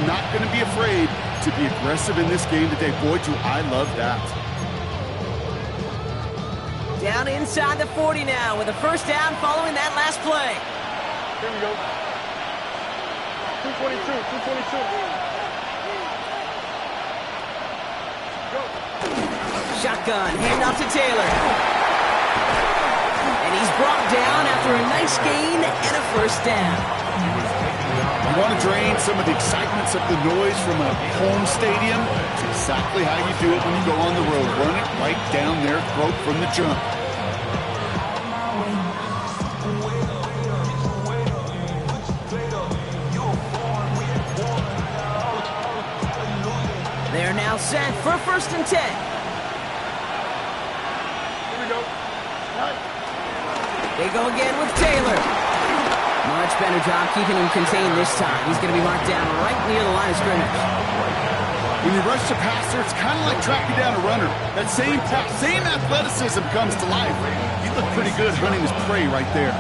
they're not going to be afraid to be aggressive in this game today. Boy, do I love that. Down inside the 40 now with a first down following that last play. Here we go. 222, 222. Go. Shotgun, handoff to Taylor. And he's brought down after a nice gain and a first down. You want to drain some of the excitements of the noise from a home stadium? It's exactly how you do it when you go on the road. Run it right down their throat from the jump. They're now set for 1st and 10. Here we go. They go again with Taylor. Much better job keeping him contained this time. He's going to be marked down right near the line of scrimmage. When you rush the passer, it's kind of like tracking down a runner. That same athleticism comes to life. He looked pretty good hunting his prey right there.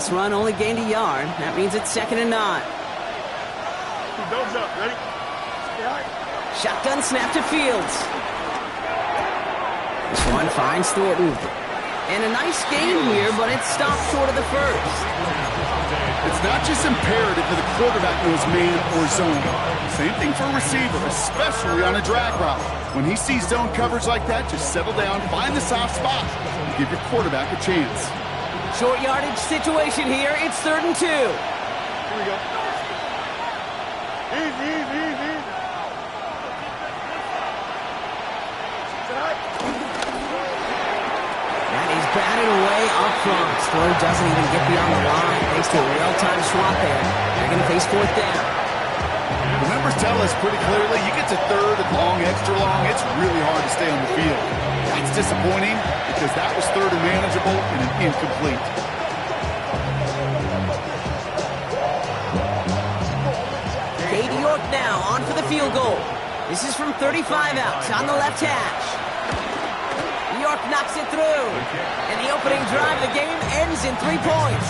Last run only gained a yard. That means it's 2nd and 9. Thumbs up, ready? Shotgun snap to Fields. This one finds Thornton. And a nice gain here, but it stopped short of the first. It's not just imperative that the quarterback knows man or zone. Same thing for a receiver, especially on a drag route. When he sees zone coverage like that, just settle down, find the soft spot, and give your quarterback a chance. Short yardage situation here. It's 3rd and 2. Here we go. Easy, easy, easy. And he's batted away up front. Throw doesn't even get beyond the line. Thanks to a real-time swat there. They're going to face 4th down. The numbers tell us pretty clearly, you get to 3rd and long, extra long, it's really hard to stay on the field. That's disappointing because that was 3rd and manageable and an incomplete. Cade York now on for the field goal. This is from 35 out on the left hash. York knocks it through. And the opening drive of the game ends in 3 points.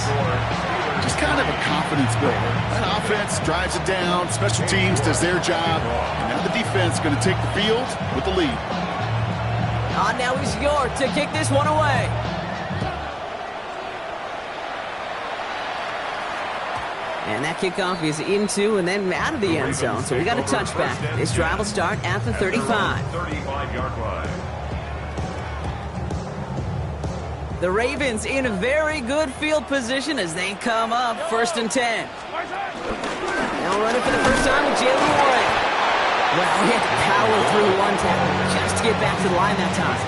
Just kind of a confidence builder. That offense drives it down, special teams does their job, and now the defense is going to take the field with the lead. Now is York to kick this one away. And that kickoff is into and then out of the end zone. So we got a touchback. This drive will start at the 35. 35-yard line. The Ravens in a very good field position as they come up 1st and 10. Now running for the first time with Jalen Warren. Well, he had to power through one tackle just to get back to the line that time.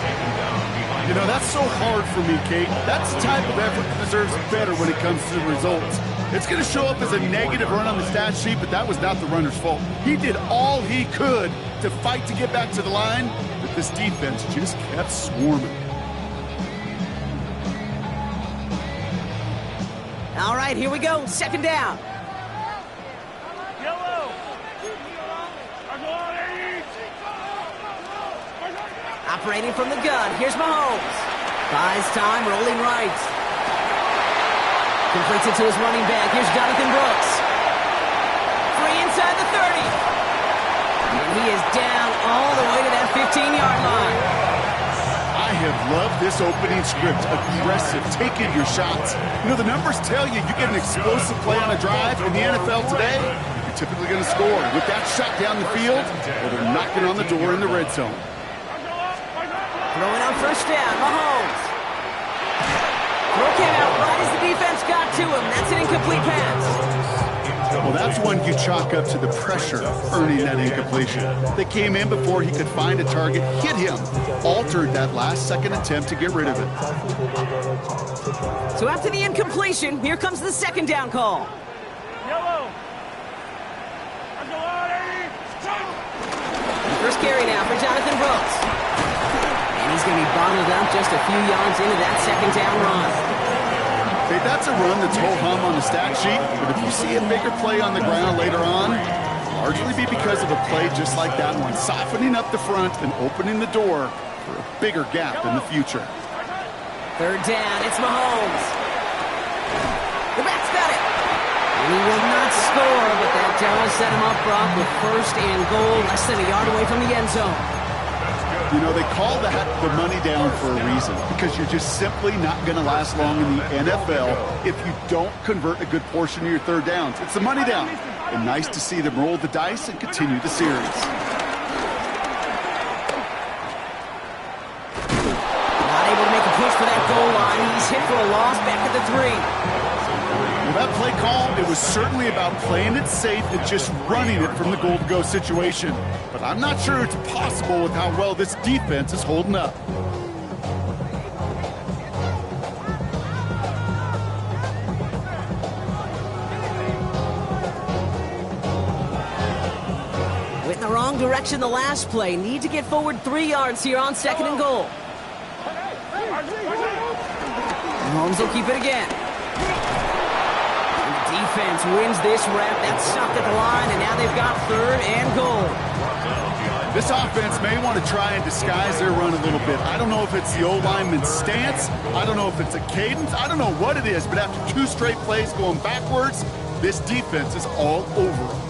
You know, that's so hard for me, Kate. That's the type of effort that deserves better when it comes to the results. It's going to show up as a negative run on the stat sheet, but that was not the runner's fault. He did all he could to fight to get back to the line, but this defense just kept swarming. All right, here we go. 2nd down. Operating from the gun. Here's Mahomes. Buys time, rolling right. Completes it to his running back. Here's Jonathan Brooks. Free inside the 30. And he is down all the way to that 15-yard line. I have loved this opening script. Aggressive, taking your shots. You know, the numbers tell you you get an explosive play on a drive in the NFL today, you're typically going to score. With that shot down the field, or they're knocking on the door in the red zone. Throwing on 1st down, Mahomes. Throw came out right as the defense got to him. That's an incomplete pass. Well, that's one you chalk up to the pressure earning that incompletion. They came in before he could find a target, hit him, altered that last-second attempt to get rid of it. So after the incompletion, here comes the 2nd down call. Yellow. First carry now for Jonathan Brooks. And he's going to be bottled up just a few yards into that 2nd down run. Hey, that's a run that's ho-hum on the stat sheet, but if you see a bigger play on the ground later on, it'll largely be because of a play just like that one, softening up the front and opening the door for a bigger gap in the future. Third down, it's Mahomes. The back's got it. He will not score, but that does set him up, Brock, with first and goal, less than a yard away from the end zone. You know, they call that the money down for a reason, because you're just simply not going to last long in the NFL if you don't convert a good portion of your third downs. It's the money down. And nice to see them roll the dice and continue the series. Not able to make a push for that goal line. He's hit for a loss back at the 3. Well, that play call, it was certainly about playing it safe and just running it from the goal-to-go situation. But I'm not sure it's possible with how well this defense is holding up. Went in the wrong direction the last play. Need to get forward 3 yards here on 2nd and goal. Mahomes will keep it again. Defense wins this rep. That's stopped at the line, and now they've got 3rd and goal. This offense may want to try and disguise their run a little bit. I don't know if it's the O-lineman's stance. I don't know if it's a cadence. I don't know what it is, but after 2 straight plays going backwards, this defense is all over them.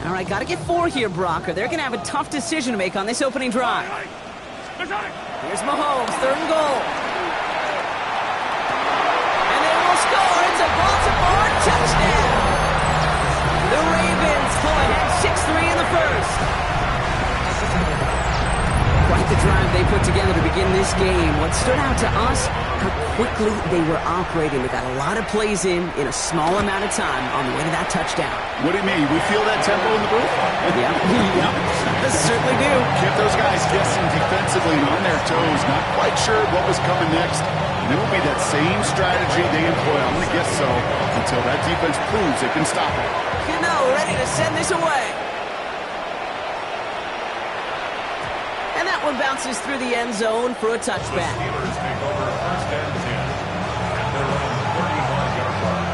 All right, got to get 4 here, Brock, or they're going to have a tough decision to make on this opening drive. Here's Mahomes, 3rd and goal. And they will score. It's a Baltimore touchdown. The Ravens pull ahead 6-3 in the first. Quite the drive they put together to begin this game. What stood out to us, how quickly they were operating. They got a lot of plays in a small amount of time on the way to that touchdown. What do you mean? We feel that tempo in the booth? Yeah, certainly do. Kept those guys guessing defensively and on their toes, not quite sure what was coming next. And it will be that same strategy they employ, I'm going to guess so, until that defense proves it can stop it. Ready to send this away. And that one bounces through the end zone for a touchback. Steelers take over 1st and 10 at their own 35-yard line.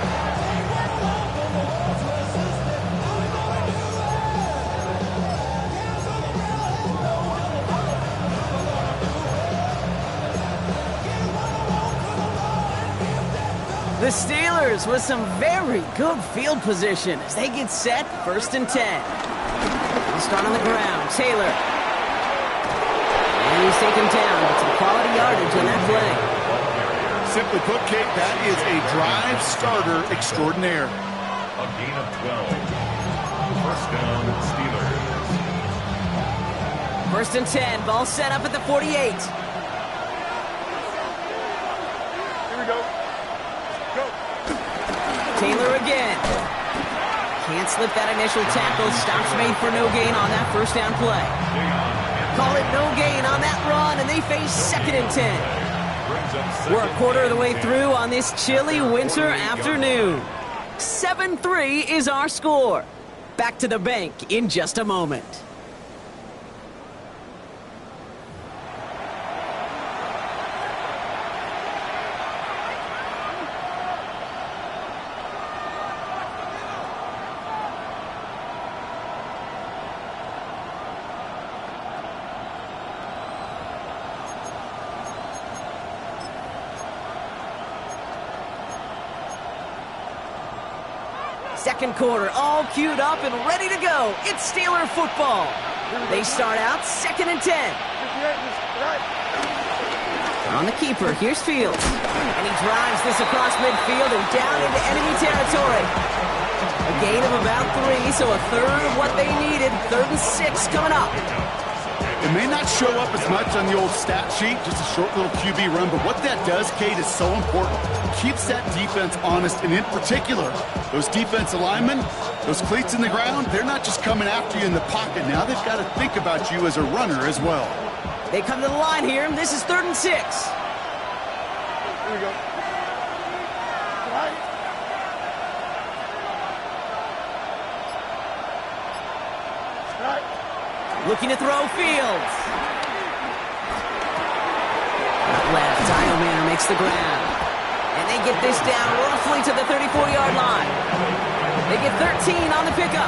The Steelers with some very good field position as they get set, 1st and 10. They'll start on the ground. Taylor. And he's taken down. But some quality yardage on that play. Simply put, Kate, that is a drive starter extraordinaire. A gain of 12. 1st down, Steelers. 1st and 10. Ball set up at the 48. Here we go. Go. Taylor again. Can't slip that initial tackle. Stops made for no gain on that 1st down play. Call it no gain on that run, and they face 2nd and 10. We're a quarter of the way through on this chilly winter afternoon. 7-3 is our score. Back to the bank in just a moment. Second quarter, all queued up and ready to go. It's Steeler football. They start out 2nd and 10. On the keeper, here's Fields. And he drives this across midfield and down into enemy territory. A gain of about 3, so a third of what they needed. 3rd and 6 coming up. It may not show up as much on the old stat sheet, just a short little QB run, but what that does, Kate, is so important. It keeps that defense honest, and in particular, those defensive linemen, those cleats in the ground, they're not just coming after you in the pocket. Now they've got to think about you as a runner as well. They come to the line here. This is 3rd and 6. Here we go. Right. Looking to throw Fields. Left, Manor makes the grab. And they get this down roughly to the 34-yard line. They get 13 on the pickup.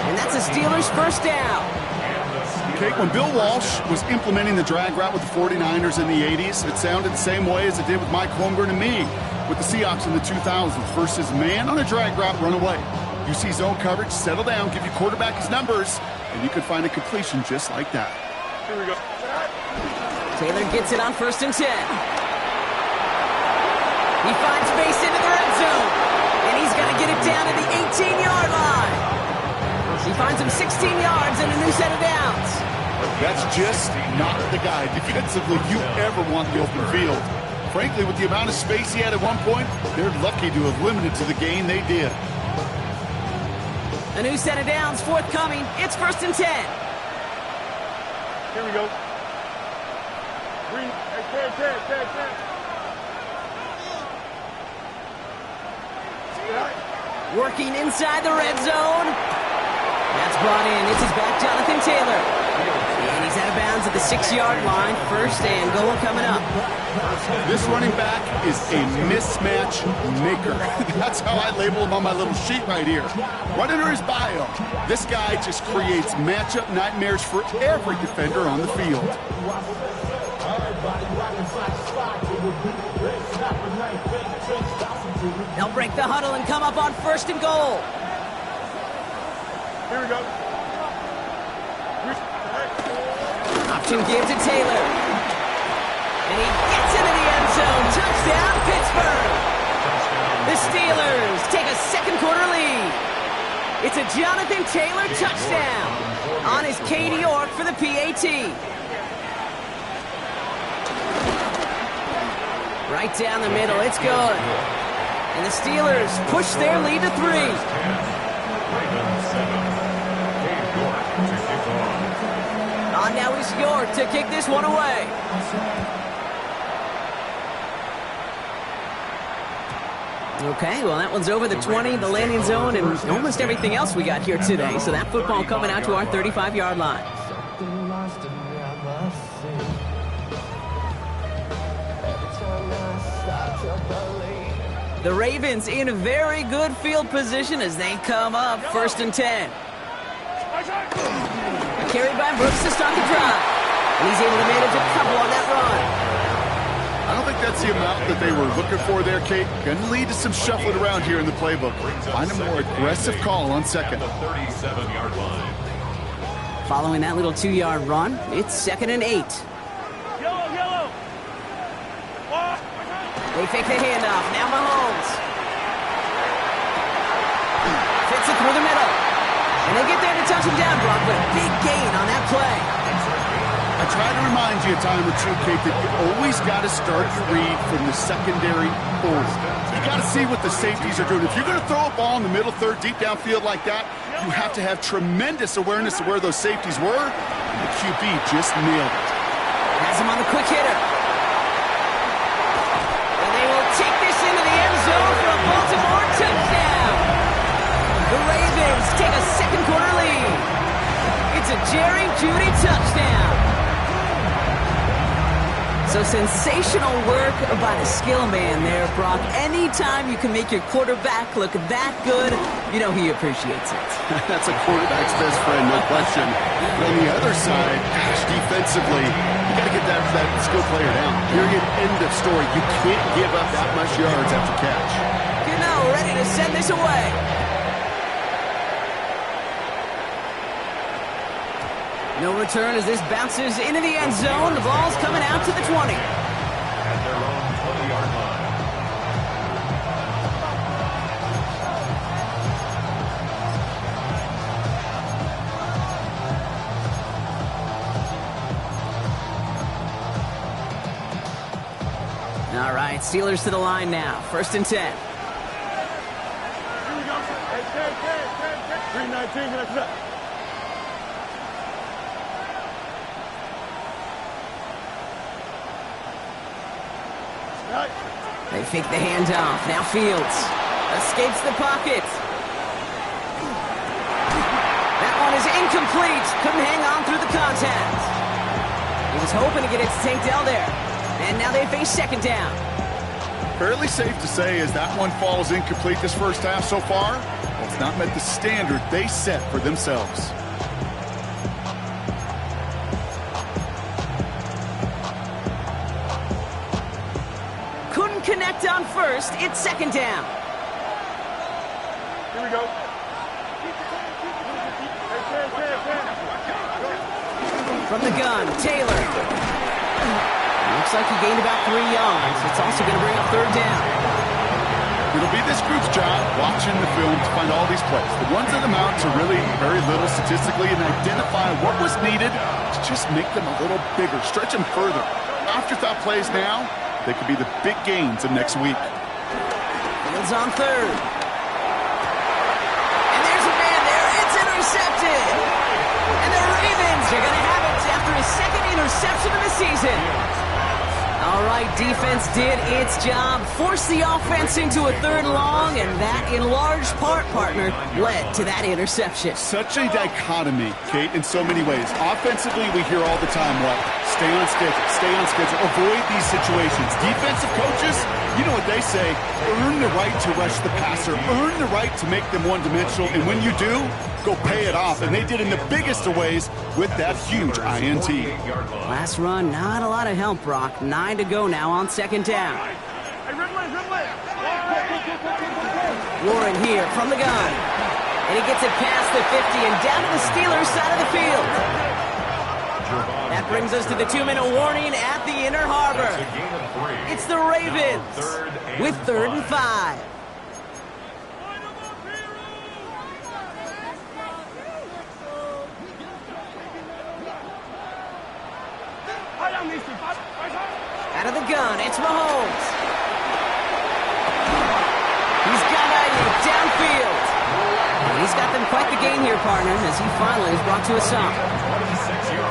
And that's a Steelers first down. Kate, when Bill Walsh was implementing the drag route with the 49ers in the 80s, it sounded the same way as it did with Mike Holmgren and me with the Seahawks in the 2000s. Versus man on a drag route, run away. You see zone coverage, settle down, give your quarterback his numbers, and you could find a completion just like that. Here we go. Taylor gets it on 1st and 10. He finds space into the red zone, and he's going to get it down to the 18-yard line. He finds him 16 yards and a new set of downs. That's just not the guy defensively you ever want in the open field. Frankly, with the amount of space he had at one point, they're lucky to have limited to the gain they did. A new set of downs forthcoming. It's 1st and 10. Here we go. 10. Working inside the red zone. That's brought in. It's his back, Jonathan Taylor. And he's out of bounds at the 6-yard line. 1st and goal coming up. This running back is a mismatch maker. That's how I label him on my little sheet right here. Right under his bio. This guy just creates matchup nightmares for every defender on the field. They'll break the huddle and come up on 1st and goal. Here we go. Option give to Taylor. And he gets into the end zone. Touchdown, Pittsburgh. The Steelers take a second-quarter lead. It's a Jonathan Taylor touchdown on his Katie York for the PAT. Right down the middle. It's good. And the Steelers push their lead to 3. On now is York to kick this one away. Okay, well, that one's over the 20, the landing zone, and almost everything else we got here today. So that football coming out to our 35-yard line. The Ravens in a very good field position as they come up 1st and 10. Carried by Brooks to start the drive. And he's able to manage a couple on that run. I don't think that's the amount that they were looking for there, Kate. Going to lead to some shuffling around here in the playbook. Find a more aggressive call on second. The 37-yard line. Following that little 2-yard run, it's 2nd and 8. Yellow. They fake the handoff. Now Mahomes. Fits it through the middle. And they get there to touch him down, Brock, but a big gain on that play. I try to remind you a time or two, Kate, that you always got to start your read from the secondary forward. You got to see what the safeties are doing. If you're going to throw a ball in the middle third, deep downfield like that, you have to have tremendous awareness of where those safeties were, and the QB just nailed it. Has him on the quick hitter. And they will take this into the end zone for a Baltimore touchdown. The Ravens take a second-quarter lead. It's a Jerry Jeudy touchdown. So sensational work by the skill man there, Brock. Anytime you can make your quarterback look that good, you know he appreciates it. That's a quarterback's best friend, no question. But on the other side, gosh, defensively, you got to get that skill player down. Period. End of story. You can't give up that much yards after catch. Gano ready to send this away. No return as this bounces into the end zone. The ball's coming out to the 20. At their own 20-yard line. All right, Steelers to the line now. 1st and 10. Here we go. 319. That's it. They fake the handoff. Now Fields escapes the pocket. That one one is incomplete. Couldn't hang on through the contact. He was hoping to get it to Tank Dell there. And now they face second down. Fairly safe to say as that one falls incomplete this first half so far, it's not met the standard they set for themselves. Couldn't connect on first. It's second down. Here we go. From the gun, Taylor. Looks like he gained about 3 yards. It's also going to bring up third down. It'll be this group's job watching the film to find all these plays. The ones that amount to really very little statistically and identify what was needed to just make them a little bigger, stretch them further. Afterthought plays now, they could be the big gains of next week. Fields on third. And there's a man there. It's intercepted. And the Ravens are going to have it after his second interception of the season. All right, defense did its job, forced the offense into a third and long, and that, in large part, partner, led to that interception. Such a dichotomy, Kate, in so many ways. Offensively, we hear all the time, what? Stay on schedule, avoid these situations. Defensive coaches, you know what they say, earn the right to rush the passer, earn the right to make them one-dimensional, and when you do, go pay it off. And they did in the biggest of ways with that huge INT. Last run, not a lot of help, Brock. 9 to go now on second down. Warren here from the gun. And he gets it past the 50 and down to the Steelers' side of the field. That brings us to the 2-minute warning at the Inner Harbor. It's the Ravens with 3rd and 5. Out of the gun, it's Mahomes. He's got Ayuk downfield. And he's got them quite the gain here, partner, as he finally is brought to a stop.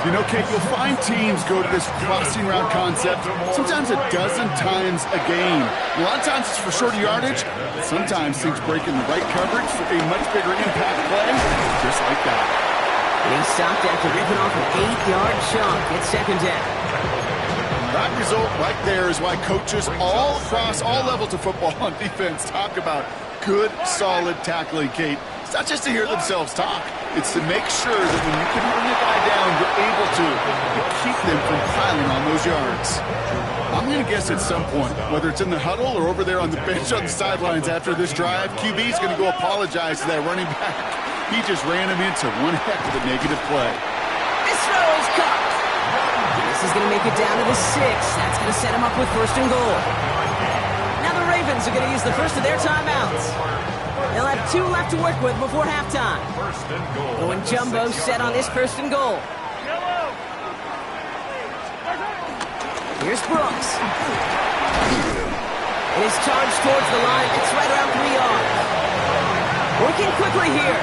You know, Kate, you'll find teams go to this crossing route concept sometimes a dozen times a game. A lot of times it's for shorter yardage, but sometimes things break in the right coverage for a much bigger impact play, just like that. And he stopped after ripping off an 8-yard chunk. It's second down. That result right there is why coaches all across all levels of football on defense talk about good, solid tackling, Kate. It's not just to hear themselves talk. It's to make sure that when you can bring a guy down, you're able to keep them from piling on those yards. I'm going to guess at some point, whether it's in the huddle or over there on the bench on the sidelines after this drive, QB's going to go apologize to that running back. He just ran him into one heck of a negative play. This throw is caught. This is going to make it down to the 6. That's going to set him up with 1st and goal. Now the Ravens are going to use the first of their timeouts. They'll have 2 left to work with before halftime. Going jumbo set on this 1st and goal. Here's Brooks. And his charge towards the line. It's right around 3 yards. Working quickly here.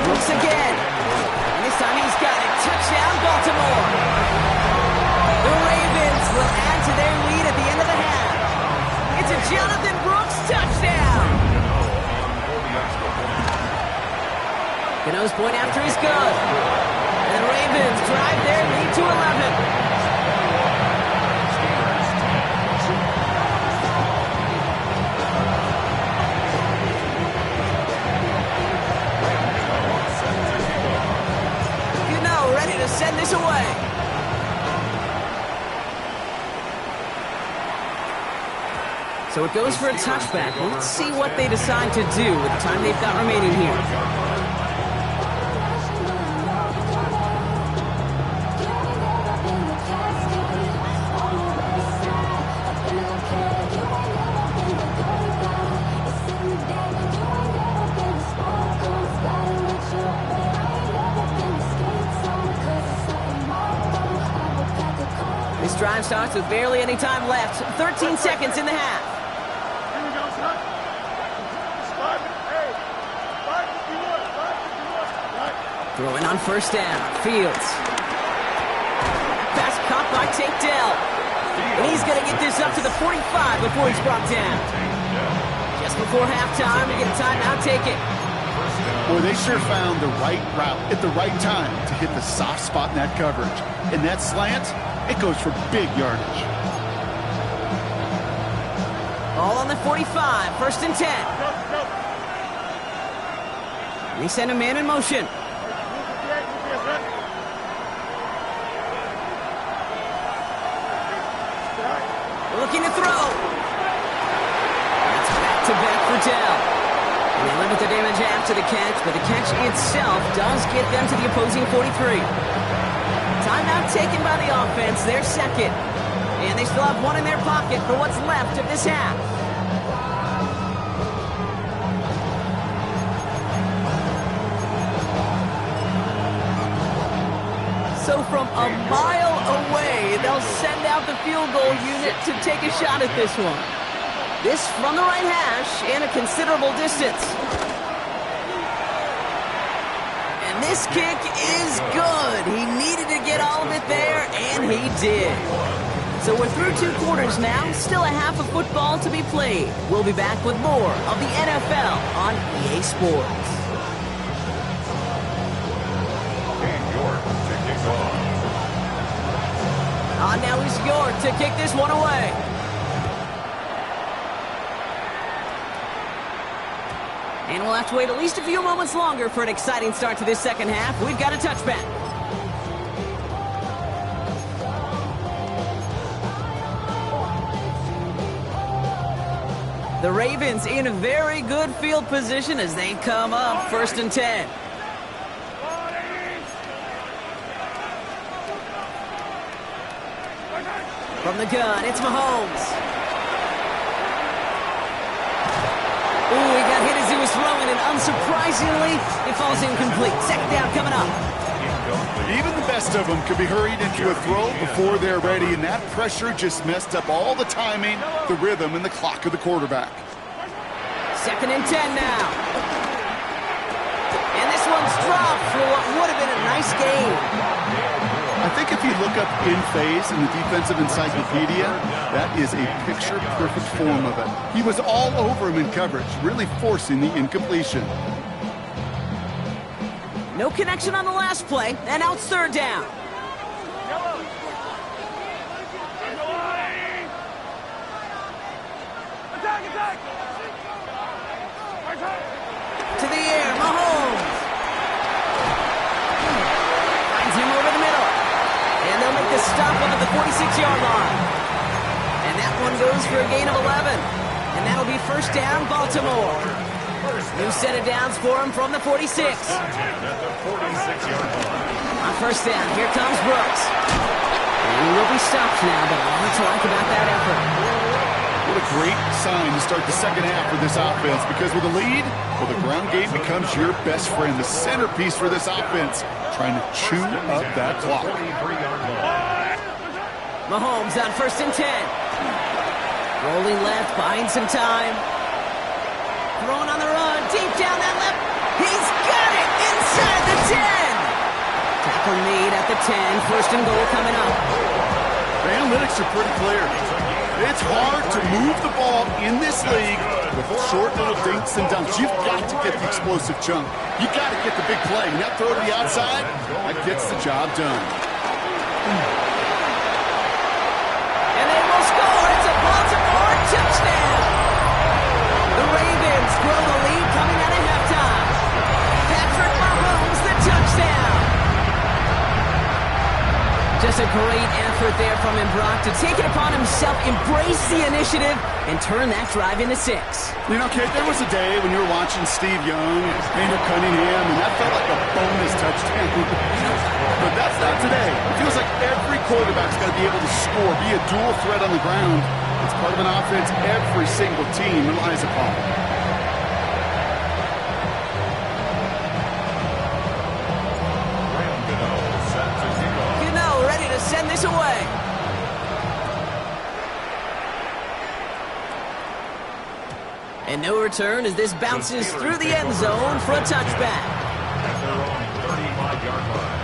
Brooks again. And this time he's got it. Touchdown, Baltimore. The Ravens will add to their lead at the end of the half. It's a Jonathan Brooks touchdown. Gano's point after is good. And the Ravens drive their lead to 11. Ready to send this away. So it goes for a touchback. Let's see what they decide to do with the time they've got remaining here. This drive starts with barely any time left. 13 seconds in the half. Throwing on 1st down. Fields. Pass caught by Tank Dell. And he's going to get this up to the 45 before he's brought down. Just before halftime, we get a timeout taken. Boy, they sure found the right route at the right time to hit the soft spot in that coverage. And that slant, it goes for big yardage. Ball on the 45, 1st and 10. They send a man in motion. Looking to throw. That's back-to-back for Dell. And they limit the damage after the catch, but the catch itself does get them to the opposing 43. Timeout taken by the offense, their second. And they still have one in their pocket for what's left of this half. So from a mile away, they'll send out the field goal unit to take a shot at this one. This from the right hash and a considerable distance. And this kick is good. He needed to get all of it there, and he did. So we're through 2 quarters now, still a half of football to be played. We'll be back with more of the NFL on EA Sports. Now is York to kick this one away. And we'll have to wait at least a few moments longer for an exciting start to this second half. We've got a touchback. The Ravens in a very good field position as they come up 1st and 10. From the gun, it's Mahomes. Ooh, he got hit as he was throwing, and unsurprisingly, it falls incomplete. Second down coming up. Even the best of them could be hurried into a throw before they're ready, and that pressure just messed up all the timing, the rhythm, and the clock of the quarterback. 2nd and 10 now. And this one's dropped for what would have been a nice game. I think if you look up in phase in the defensive encyclopedia, that is a picture-perfect form of it. He was all over him in coverage, really forcing the incompletion. No connection on the last play, and now it's 3rd down. To the air, Mahomes. Finds him over the middle. And they'll make the stop up at the 46-yard line. And that one goes for a gain of 11. And that'll be 1st down, Baltimore. New set of downs for him from the 46. On 1st down, here comes Brooks. He will be stopped now, but a lot to like about that effort. What a great sign to start the second half for this offense, because with a lead, well, the ground game becomes your best friend, the centerpiece for this offense, trying to chew up that clock. Mahomes on 1st and 10. Rolling left, buying some time. Throwing on the run, deep down that left. He's got it inside the 10. Tackle made at the 10. 1st and goal coming up. The analytics are pretty clear. It's hard to move the ball in this league with short little dinks and dunks. You've got to get the explosive chunk. You've got to get the big play. And that throw to the outside, that gets the job done. And they will score. It's a Baltimore touchdown. The Ravens grow the lead coming out of halftime. Patrick Mahomes, the touchdown. Just a great effort there from him, Brock, to take it upon himself, embrace the initiative, and turn that drive into 6. You know, Kate, there was a day when you were watching Steve Young and Andrew Cunningham, and that felt like a bonus touchdown. But that's not today. It feels like every quarterback's got to be able to score, be a dual threat on the ground. It's part of an offense every single team relies upon. Send this away. And no return as this bounces through the end zone for a touchback. At their own 35-yard line.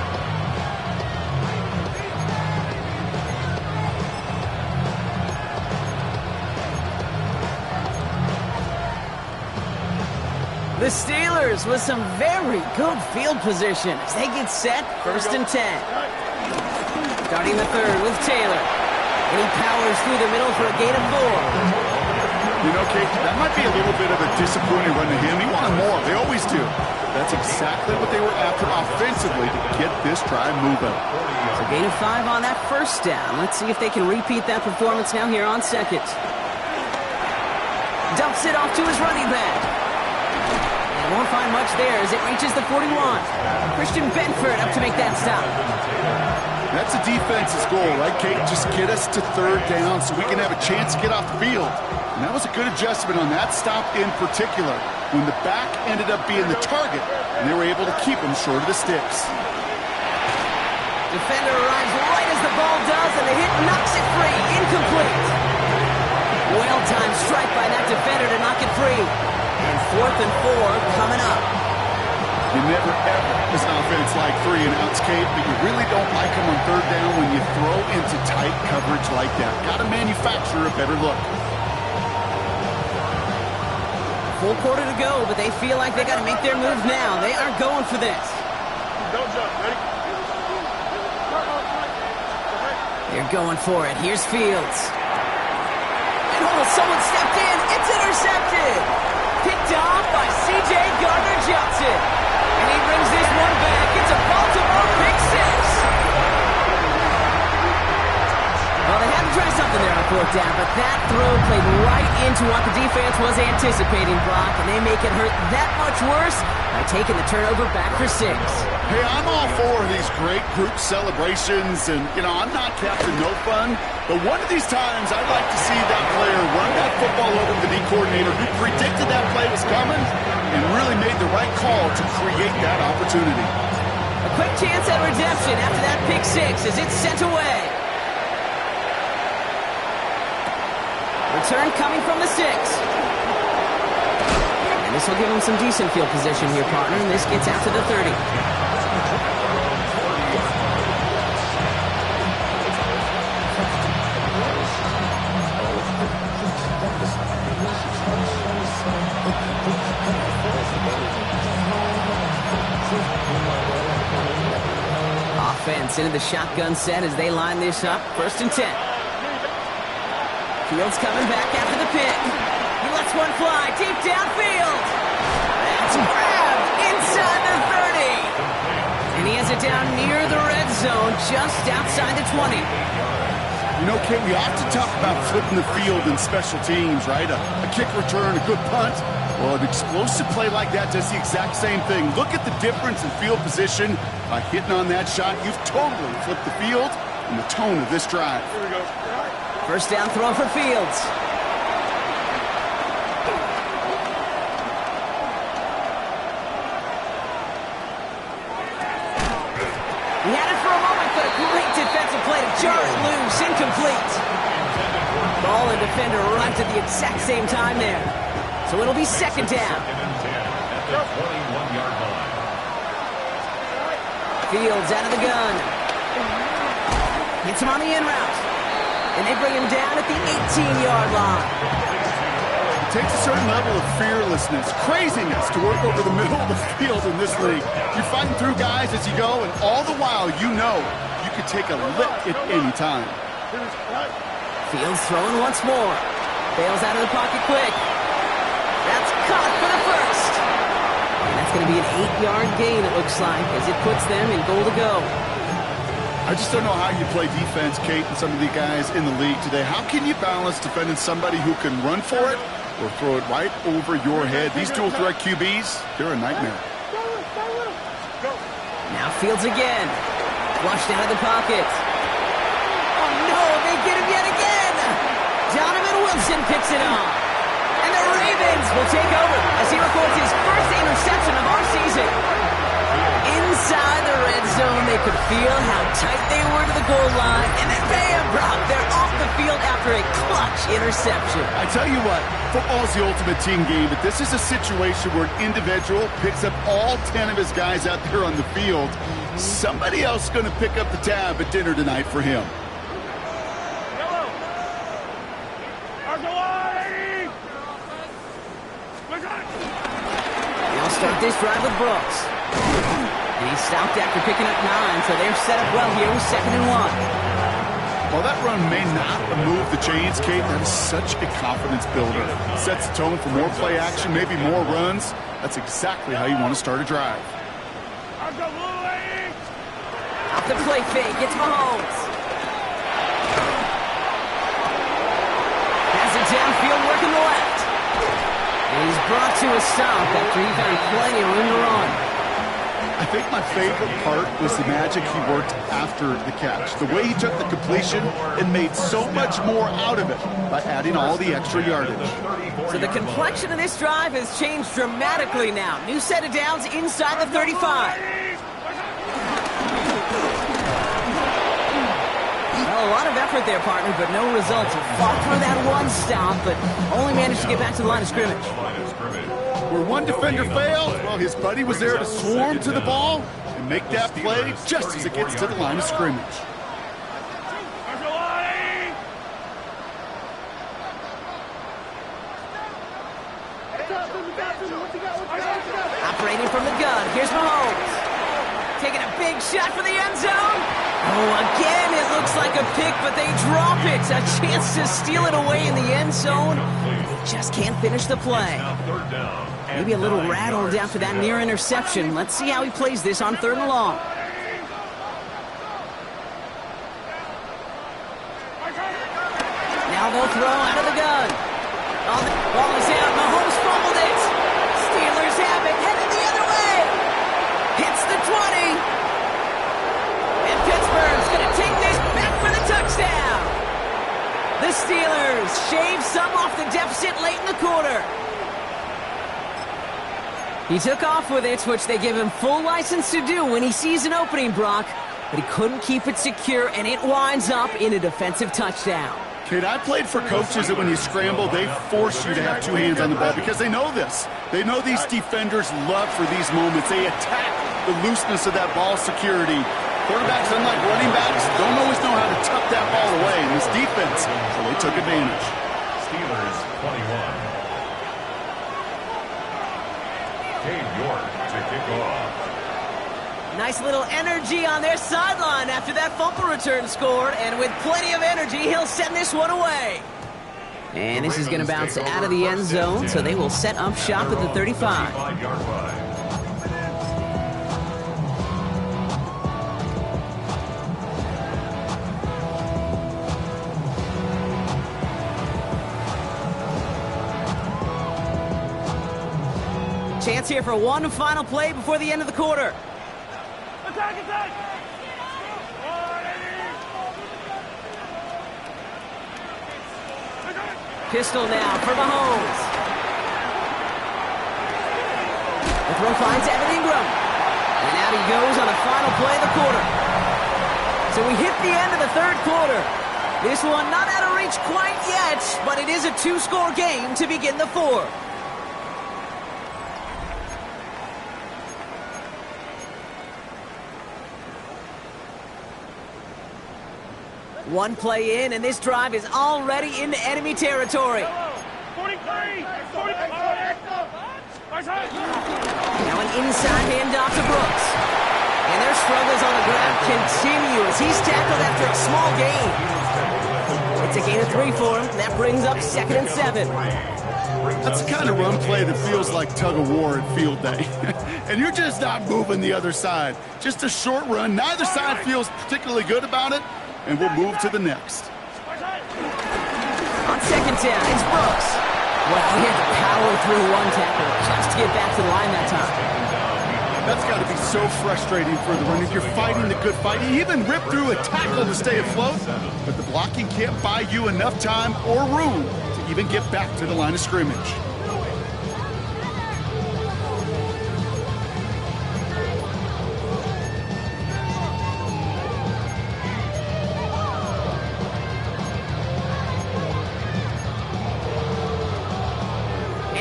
The Steelers with some very good field position as they get set, 1st and 10. Starting the third with Taylor. And he powers through the middle for a gain of 4. You know, Kate, that might be a little bit of a disappointing run to him. He wanted more. They always do. That's exactly what they were after offensively to get this drive moving. So gain of 5 on that first down. Let's see if they can repeat that performance now here on second. Dumps it off to his running back. And won't find much there as it reaches the 41. Christian Benford up to make that stop. That's a defense's goal, right, Kate? Just get us to 3rd down so we can have a chance to get off the field. And that was a good adjustment on that stop in particular, when the back ended up being the target, and they were able to keep him short of the sticks. Defender arrives right as the ball does, and the hit knocks it free. Incomplete. Well-timed strike by that defender to knock it free. And 4th and 4 coming up. You never, ever, as an offense, like 3 and outs, Kate, but you really don't like them on 3rd down when you throw into tight coverage like that. Got to manufacture a better look. Full quarter to go, but they feel like they got to make their move now. They are going for this. Don't jump. Ready? They're going for it. Here's Fields. And someone stepped in. It's intercepted. Picked off by C.J. Gardner-Johnson. And he brings this one back. It's a Baltimore pick 6. Well, they had to try something there on 4th down, but that throw played right into what the defense was anticipating, Brock, and they make it hurt that much worse by taking the turnover back for 6. Hey, I'm all for these great group celebrations, and, you know, I'm not Captain No Fun, but one of these times I'd like to see that player run that football over to the D coordinator who predicted that play was coming and really made the right call to create that opportunity. A quick chance at redemption after that pick 6 as it's sent away. Return coming from the 6. And this will give him some decent field position here, partner, and this gets out to the 30. Offense into the shotgun set as they line this up. 1st and 10. Fields coming back after the pick. He lets one fly deep downfield. That's grabbed inside the 30. And he has it down near the red zone, just outside the 20. You know, Kate, we often talk about flipping the field in special teams, right? A kick return, a good punt. Well, an explosive play like that does the exact same thing. Look at the difference in field position by hitting on that shot. You've totally flipped the field and the tone of this drive. Here we go. 1st down throw for Fields. He had it for a moment, but a great defensive play to jar it loose. Incomplete. Ball and defender arrived at the exact same time there. So it'll be 2nd down. At the 21-yard line. Fields out of the gun. Hits him on the in route. And they bring him down at the 18-yard line. It takes a certain level of fearlessness, craziness to work over the middle of the field in this league. You're fighting through guys as you go, and all the while you know you could take a lick at any time. Fields throwing once more. Bails out of the pocket quick. That's caught for the 1st. And that's going to be an 8-yard gain, it looks like, as it puts them in goal to go. I just don't know how you play defense, Kate, and some of the guys in the league today. How can you balance defending somebody who can run for it or throw it right over your head? These dual threat QBs, they're a nightmare. Now Fields again. Flushed out of the pocket. Oh, no, they get him yet again. Donovan Wilson picks it off. And the Ravens will take over as he records his first interception of our season. Inside the red zone, they could feel how tight they were to the goal line, and then bam, Brock, they're off the field after a clutch interception. I tell you what, football's the ultimate team game, but this is a situation where an individual picks up all 10 of his guys out there on the field. Somebody else is going to pick up the tab at dinner tonight for him. start this drive with Brooks. He stopped after picking up 9, so they're set up well here with 2nd and 1. While that run may not move the chains, Kate, that is such a confidence builder. Sets the tone for more play action, maybe more runs. That's exactly how you want to start a drive. Off the play fake, it's Mahomes. Has it downfield, working the left. And he's brought to a stop after he found plenty of room to run. I think my favorite part was the magic he worked after the catch. The way he took the completion and made so much more out of it by adding all the extra yardage. So the complexion of this drive has changed dramatically now. New set of downs inside the 35. Well, a lot of effort there, partner, but no results. He fought through that one stop, but only managed to get back to the line of scrimmage. Where one defender failed, well, his buddy was there to swarm to the ball and make that play just as it gets to the line of scrimmage. Operating from the gun, here's Mahomes. Taking a big shot for the end zone. Oh, again, it looks like a pick, but they drop it. A chance to steal it away in the end zone. Just can't finish the play. Maybe a little rattled after that near interception. Let's see how he plays this on 3rd and long. Now they'll throw out of the gun. Oh, the ball is out. Mahomes fumbled it. Steelers have it. Headed the other way. Hits the 20. And Pittsburgh's going to take this back for the touchdown. The Steelers shave some off the deficit late in the quarter. He took off with it, which they give him full license to do when he sees an opening, Brock. But he couldn't keep it secure, and it winds up in a defensive touchdown. Kate, I played for coaches that when you scramble, they force you to have 2 hands on the ball because they know this. They know these defenders love for these moments. They attack the looseness of that ball security. Quarterbacks, unlike running backs, don't always know how to tuck that ball away in this defense, so they took advantage. Steelers 21. Cade York to kick off. Nice little energy on their sideline after that fumble return scored, and with plenty of energy, he'll send this one away. And this is going to bounce out of the end zone, so they will set up shop at the 35. Chance here for one final play before the end of the quarter. Attack! Pistol now for Mahomes. The throw finds Evan Ingram. And out he goes on the final play of the quarter. So we hit the end of the 3rd quarter. This one not out of reach quite yet, but it is a 2-score game to begin the 4th. One play in, and this drive is already into enemy territory. 43! Now an inside handoff to Brooks. And their struggles on the ground continue as he's tackled after a small gain. It's a gain of 3 for him. That brings up 2nd and 7. That's the kind of run play that feels like tug-of-war at field day. And you're just not moving the other side. Just a short run. Neither side feels particularly good about it. And we'll move to the next. On 2nd down, it's Brooks. Well, he had to power through one tackle just to get back to the line that time. That's got to be so frustrating for the runner. You're fighting the good fight. You even rip through a tackle to stay afloat, but the blocking can't buy you enough time or room to even get back to the line of scrimmage.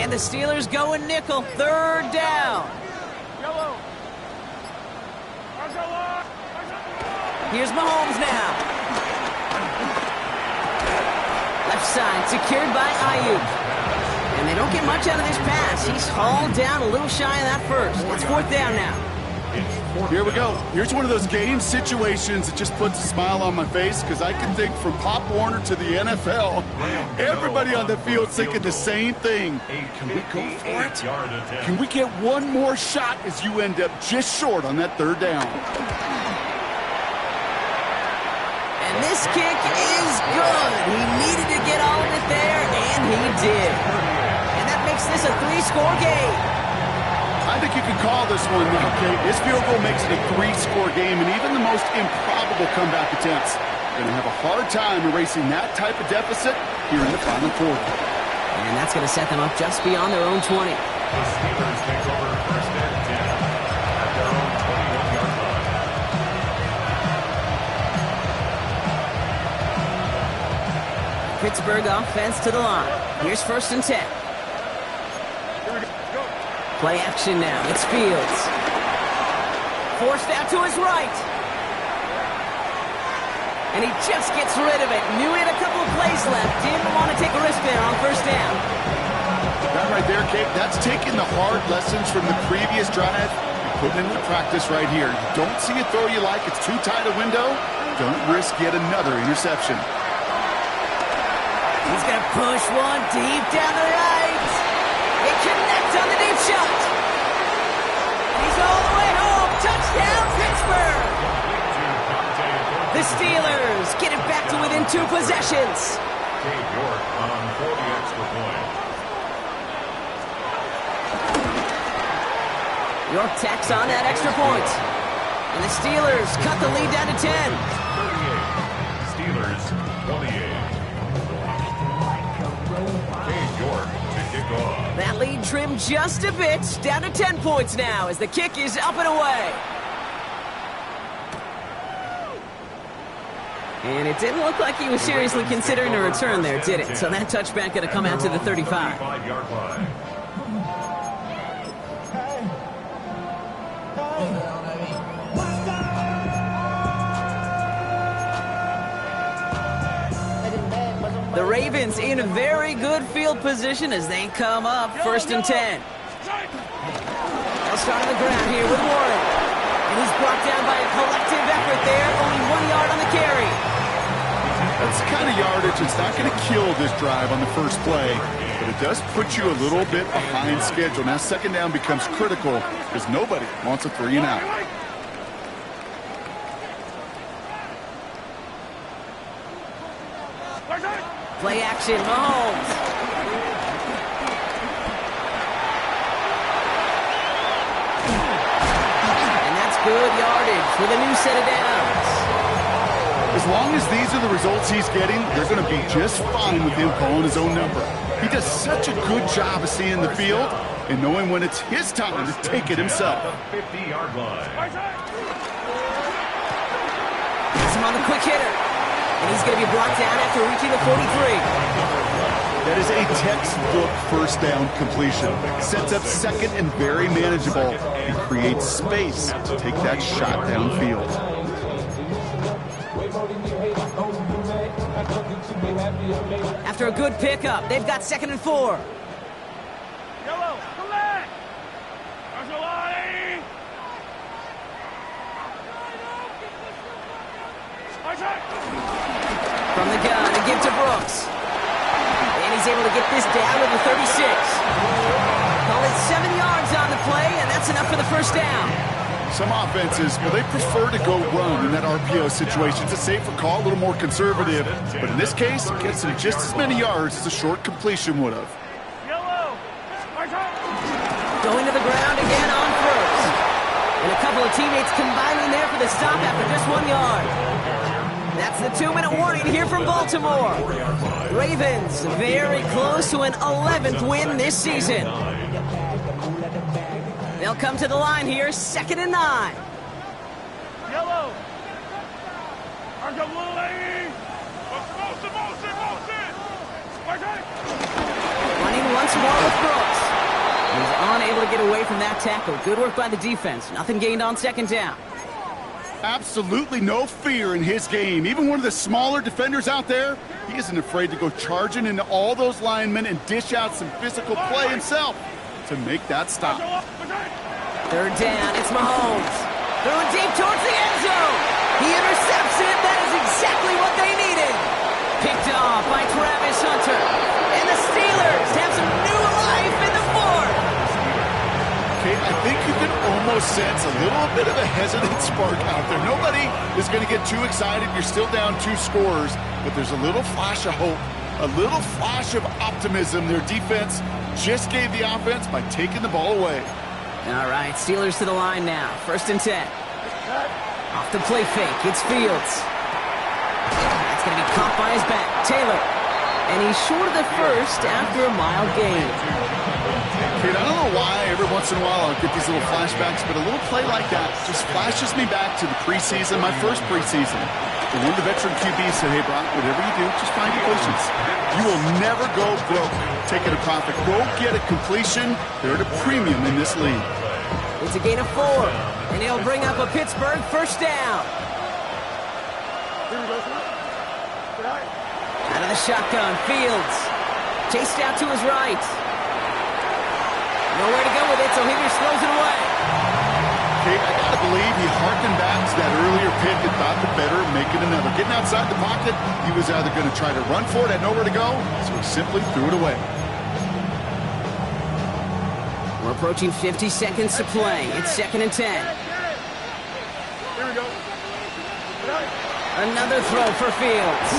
And the Steelers go in nickel, 3rd down. Here's Mahomes now. Left side secured by Ayuk. And they don't get much out of this pass. He's hauled down a little shy of that first. It's fourth down now. Here we go. Here's one of those game situations that just puts a smile on my face because I can think from Pop Warner to the NFL. Everybody on the field's thinking the same thing. Can we go for it? Can we get one more shot as you end up just short on that third down? And this kick is good. He needed to get all of it there, and he did. And that makes this a 3-score game. I think you can call this one now, Kate. This field goal makes it a 3-score game, and even the most improbable comeback attempts are going to have a hard time erasing that type of deficit here in the final quarter. And that's going to set them up just beyond their own 20. The Steelers take over first and 10 at their own 21-yard line. Pittsburgh offense to the line. Here's first and 10. Play action now. It's Fields. Forced out to his right. And he just gets rid of it. Knew he had a couple of plays left. Didn't want to take a risk there on first down. That right there, Kate, that's taking the hard lessons from the previous drive and putting it into practice right here. You don't see a throw you like. It's too tight a window. Don't risk yet another interception. He's going to push one deep down the right. It connects on the deep shot. He's all the way home. Touchdown, Pittsburgh. The Steelers get it back to within 2 possessions. Dave York on for the extra point. York tacks on that extra point. And the Steelers cut the lead down to 10. 38. Steelers 28. Dave York to kick off. That lead trimmed just a bit, down to 10 points now as the kick is up and away. And it didn't look like he was seriously considering a return there, did it? So that touchback going to come out to the 35. 35-yard line. The Ravens in a very good field position as they come up first and 10. They'll start on the ground here with Warren. And he's brought down by a collective effort there, only 1 yard on the carry. That's the kind of yardage that's not going to kill this drive on the first play, but it does put you a little bit behind schedule. Now second down becomes critical because nobody wants a 3 and out. Play action, Mahomes. And that's good yardage with a new set of downs. As long as these are the results he's getting, they're going to be just fine with him calling his own number. He does such a good job of seeing the field and knowing when it's his time to take it himself. 50-yard line. Gets him on the quick hitter. And he's going to be brought down after reaching the 43. That is a textbook first down completion. Sets up second and very manageable and creates space to take that shot downfield. After a good pickup, they've got second and 4. Yellow, come back. There's a line. From the gun, a give to Brooks. And he's able to get this down to the 36. Call it 7 yards on the play, and that's enough for the first down. Some offenses, well, they prefer to go run in that RPO situation. It's a safer call, a little more conservative. But in this case, it gets them just as many yards as a short completion would have. Yellow. Going to the ground again on first. And a couple of teammates combining there for the stop after just 1 yard. That's the 2-minute warning here from Baltimore. Ravens very close to an 11th win this season. They'll come to the line here, 2nd and 9. Yellow. Running once more with Brooks. He's unable to get away from that tackle. Good work by the defense. Nothing gained on second down. Absolutely no fear in his game. Even one of the smaller defenders out there, he isn't afraid to go charging into all those linemen and dish out some physical play himself to make that stop. Third down, it's Mahomes. Throwing deep towards the end zone. He intercepts it. That is exactly what they needed. Picked off by Travis Hunter. And the Steelers have some new life in the fourth. Okay, I think you can almost sense a little bit of a hesitant spark out there. Nobody is going to get too excited. You're still down 2 scores, but there's a little flash of hope, a little flash of optimism. Their defense just gave the offense by taking the ball away. All right, Steelers to the line now. 1st and 10. Off the play fake, it's Fields. That's going to be caught by his back, Taylor. And he's short of the first after a mild gain. Kid, I don't know why every once in a while I'll get these little flashbacks, but a little play like that just flashes me back to the preseason, my first preseason. And one of the veteran QBs said, hey, Brock, whatever you do, just find completions. You will never go broke taking a profit. Go get a completion. They're at a premium in this league. It's a gain of 4, and he'll bring up a Pittsburgh first down. Out of the shotgun, Fields. Chased out to his right. Nowhere to go with it, so Higgins throws it away. Okay, I gotta believe he harkened back to that earlier pick and thought the better of making another. Getting outside the pocket, he was either going to try to run for it, had nowhere to go, so he simply threw it away. We're approaching 50 seconds to play. It's 2nd and 10. Here we go. Another throw for Fields.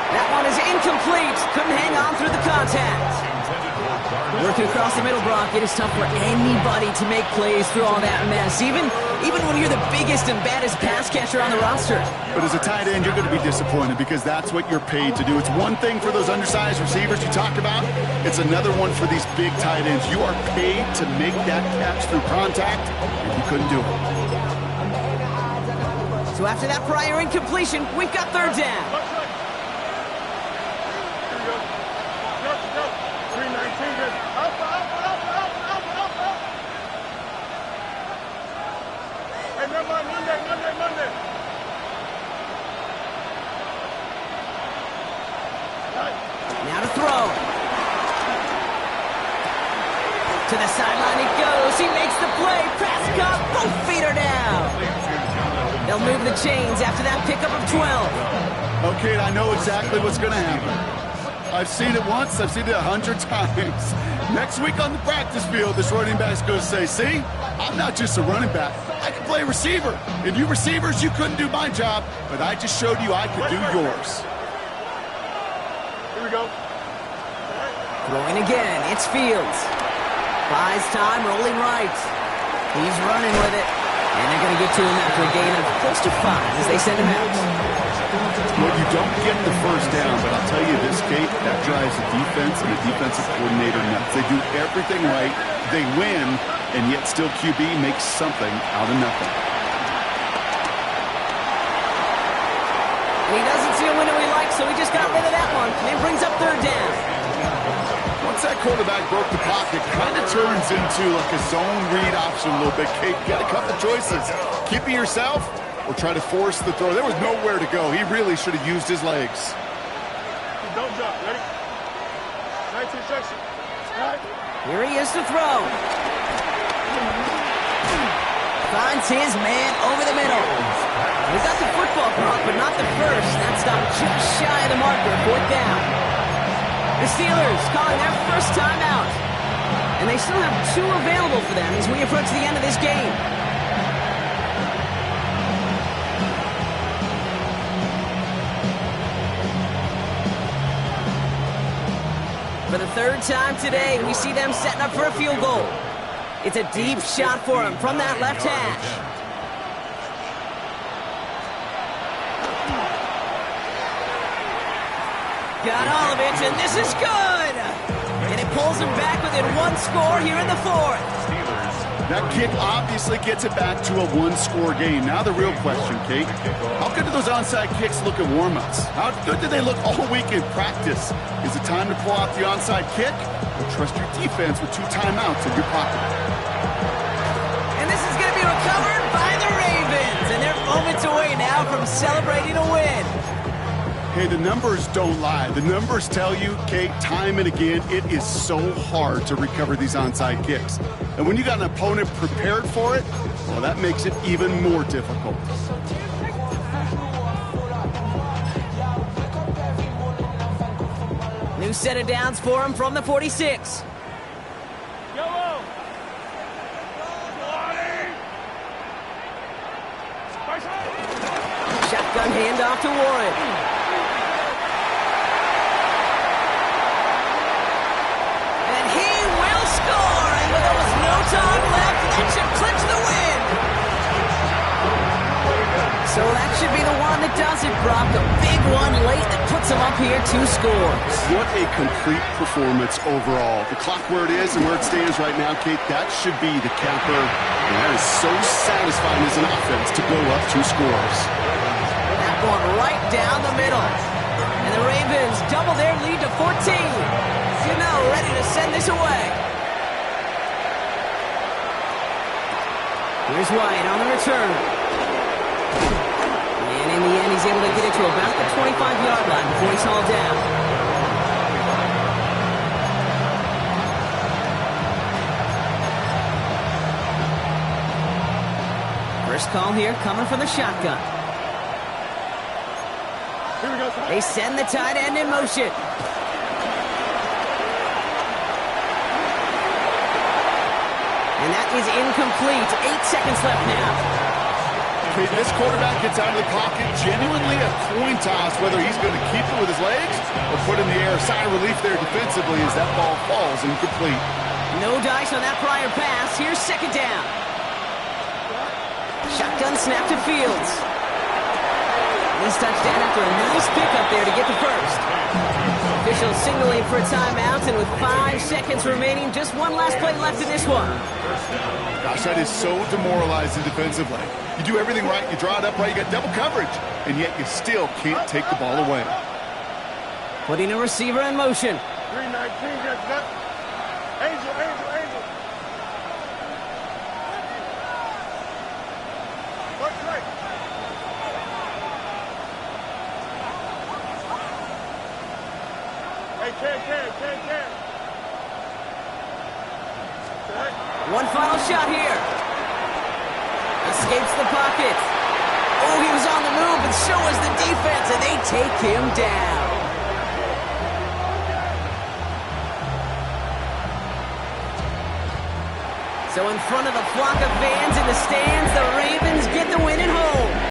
That one is incomplete. Couldn't hang on through the contact. Working across the middle, Brock, it is tough for anybody to make plays through all that mess, even when you're the biggest and baddest pass catcher on the roster. But as a tight end, you're going to be disappointed because that's what you're paid to do. It's one thing for those undersized receivers you talk about. It's another one for these big tight ends. You are paid to make that catch through contact, and you couldn't do it. So after that prior incompletion, we've got 3rd down. Now to throw. To the sideline it goes. He makes the play. Prescott, both feet are down. They'll move the chains after that pickup of 12. Okay, I know exactly what's going to happen. I've seen it once. I've seen it 100 times. Next week on the practice field, this running back's going to say, see, I'm not just a running back. I can play receiver. And you receivers, you couldn't do my job, but I just showed you I could do yours. Here we go. Throwing again, it's Fields. Buys time, rolling right. He's running with it. And they're going to get to him after a gain of close to 5 as they send him out. Well, you don't get the first down, but I'll tell you this, Kate, that drives the defense and the defensive coordinator nuts. They do everything right, they win, and yet still QB makes something out of nothing. And he doesn't see a window he likes, so he just got rid of that one. And brings up 3rd down. Once that quarterback broke the pocket, kind of turns into like a zone read option a little bit. Kate, you got a couple choices. Keep it yourself or try to force the throw. There was nowhere to go. He really should have used his legs. Don't jump. Ready? 19 seconds. All right. Here he is to throw. Finds his man over the middle. We got the football clock, but not the first. That stopped just shy of the marker. 4th down. The Steelers calling their first timeout. And they still have 2 available for them as we approach the end of this game. For the 3rd time today, we see them setting up for a field goal. It's a deep shot for him from that left hash. Got all of it, and this is good! And it pulls him back within 1 score here in the 4th. That kick obviously gets it back to a 1-score game. Now the real question, Kate, how good do those onside kicks look at warm-ups? How good do they look all week in practice? Is it time to pull out the onside kick or trust your defense with 2 timeouts in your pocket? And this is going to be recovered by the Ravens, and they're moments away now from celebrating a win. Hey, the numbers don't lie. The numbers tell you, Kate, time and again, it is so hard to recover these onside kicks. And when you got an opponent prepared for it, well, that makes it even more difficult. New set of downs for him from the 46. Shotgun handoff to Warren. And he will score. And with almost no time left, it should clinch the win. So that should be the one that does it, Brock. A big one late that puts him up here 2 scores. What a complete performance overall. The clock where it is and where it stands right now, Kate, that should be the capper. And that is so satisfying as an offense to blow up 2 scores. That one right down the middle. And the Ravens double their lead to 14. You know, ready to send this away. Here's White on the return. And in the end, he's able to get it to about the 25-yard line before he's hauled down. First call here coming from the shotgun. Here we go. They send the tight end in motion. And that is incomplete. 8 seconds left now. Kate, this quarterback gets out of the pocket, genuinely a coin toss whether he's going to keep it with his legs or put in the air. Sigh of relief there defensively as that ball falls incomplete. No dice on that prior pass. Here's second down. Shotgun snap to Fields. This touchdown after a nice pickup there to get the first. Officials signaling for a timeout, and with 5 seconds remaining, just one last play left in this one. Gosh, that is so demoralizing defensively. You do everything right, you draw it up right, you got double coverage, and yet you still can't take the ball away. Putting a receiver in motion. 319, gets that. Angel. What's right? Hey, can. One final shot here. Escapes the pocket. Oh, he was on the move, and so was the defense, and they take him down. So in front of the flock of fans in the stands, the Ravens get the win at home.